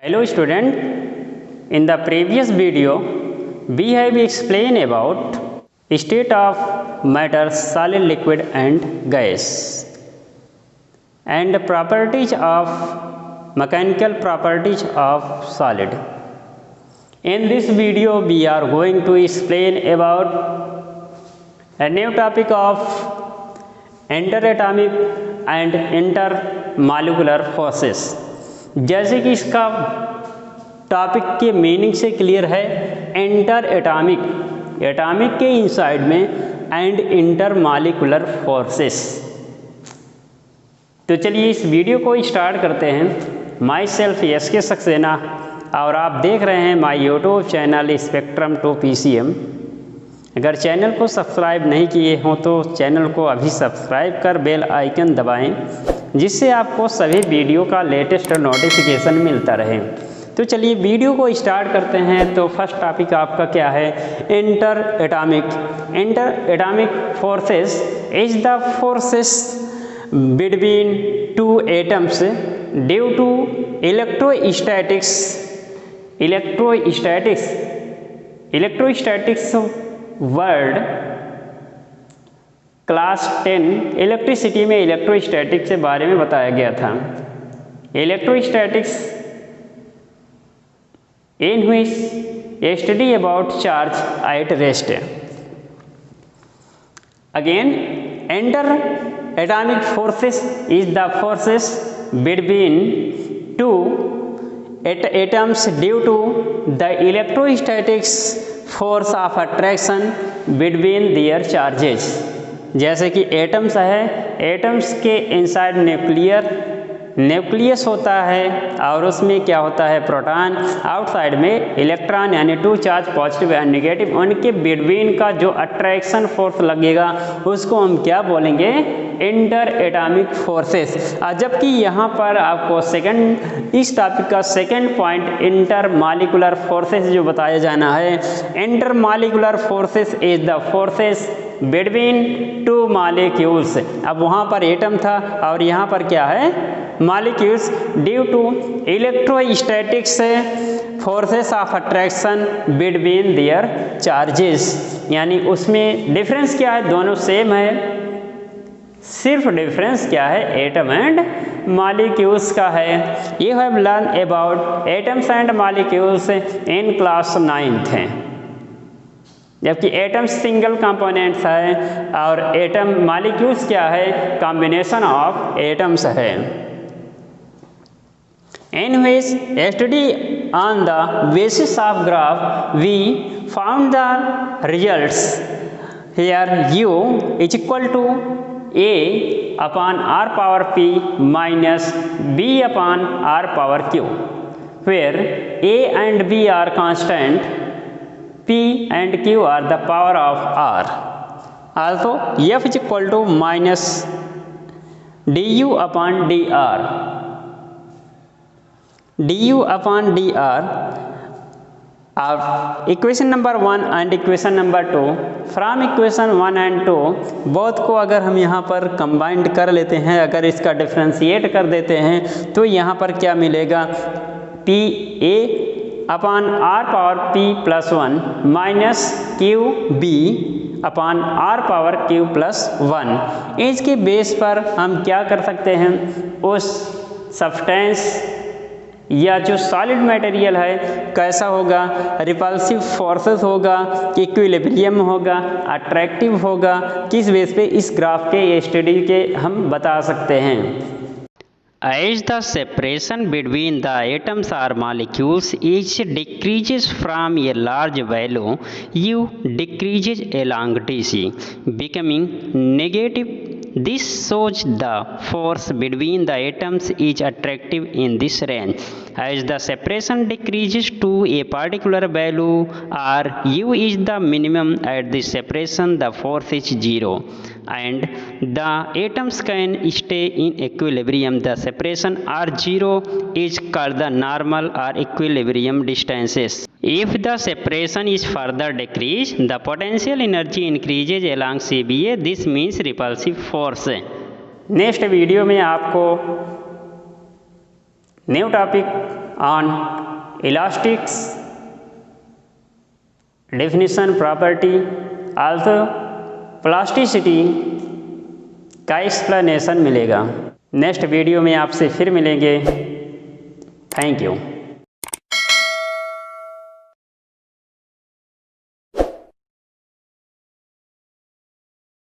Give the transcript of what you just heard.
Hello student, in the previous video we have explained about state of matter, solid, liquid and gas and properties of mechanical properties of solid. In this video we are going to explain about a new topic of interatomic and intermolecular forces. जैसे कि इसका topic के meaning से clear है, inter atomic, atomic के inside में and inter molecular forces. तो चलिए इस वीडियो को स्टार्ट करते हैं। My self SK. सक्सेना और आप देख रहे हैं my YouTube channel spectrum to PCM। अगर चैनल को सब्सक्राइब नहीं किए हों तो चैनल को अभी सब्सक्राइब कर बेल आइकन दबाएं, जिससे आपको सभी वीडियो का लेटेस्ट नोटिफिकेशन मिलता रहे। तो चलिए वीडियो को स्टार्ट करते हैं। तो फर्स्ट टॉपिक आपका क्या है? Interatomic. Interatomic forces is the forces between two atoms due to electrostatics. Electrostatics word class 10 electricity में इलेक्ट्रोस्टैटिक्स के बारे में बताया गया था। Electrostatics in which a study about charge at rest. Again interatomic forces is the forces between two atoms due to the electrostatics force of attraction between their charges। जैसे कि atoms है, atoms के inside nucleus होता है और उसमें क्या होता है? प्रोटॉन। आउटसाइड में इलेक्ट्रॉन, यानी two charge positive and negative. उनके बिटवीन का जो अट्रैक्शन फोर्स लगेगा उसको हम क्या बोलेंगे? Interatomic forces. जबकि यहाँ पर आपको इस टॉपिक का second point intermolecular forces जो बताया जाना है। Intermolecular forces is the forces between two molecules. अब वहाँ पर एटम था और यहाँ पर क्या है? Molecules due to electrostatics forces of attraction between their charges. यानी उसमें डिफरेंस क्या है? दोनों सेम है, सिर्फ डिफरेंस क्या है? एटम एंड मॉलिक्यूल्स का है। You have learn about atoms and molecules in class 9th है। जबकि एटम्स सिंगल कंपोनेंट्स है और एटम मॉलिक्यूल्स क्या है? कॉम्बिनेशन ऑफ एटम्स है। In which study on the basis of graph we found the results here u is equal to a upon r power p minus b upon r power q, where a and b are constant, p and q are the power of r. Also f is equal to minus du upon dr of equation number 1 and equation number 2। From equation 1 and 2 both को अगर हम यहाँ पर combined कर लेते हैं, अगर इसका डिफ्रेंशिएट कर देते हैं तो यहाँ पर क्या मिलेगा? P A upon R power p plus 1 minus Q B upon R power q plus 1। इसके बेस पर हम क्या कर सकते हैं? उस सब्सटेंस या जो सॉलिड मटेरियल है कैसा होगा? रिपल्सिव फोर्सेस होगा, इक्विलिब्रियम होगा, अट्रैक्टिव होगा। किस बेस पे? इस ग्राफ के स्टडी के हम बता सकते हैं। As the separation between the atoms or molecules each decreases from a large value, U decreases along DC, becoming negative. This shows the force between the atoms is attractive in this range. As the separation decreases to a particular value or U is the minimum at this separation, the force is 0 and the atoms can stay in equilibrium. The separation r0 is called the normal or equilibrium distances. If the separation is further decreased, the potential energy increases along CBA. This means repulsive force. Next video में आपको new topic on elastics definition property also plasticity का explanation मिलेगा। Next video में आपसे फिर मिलेंगे। Thank you.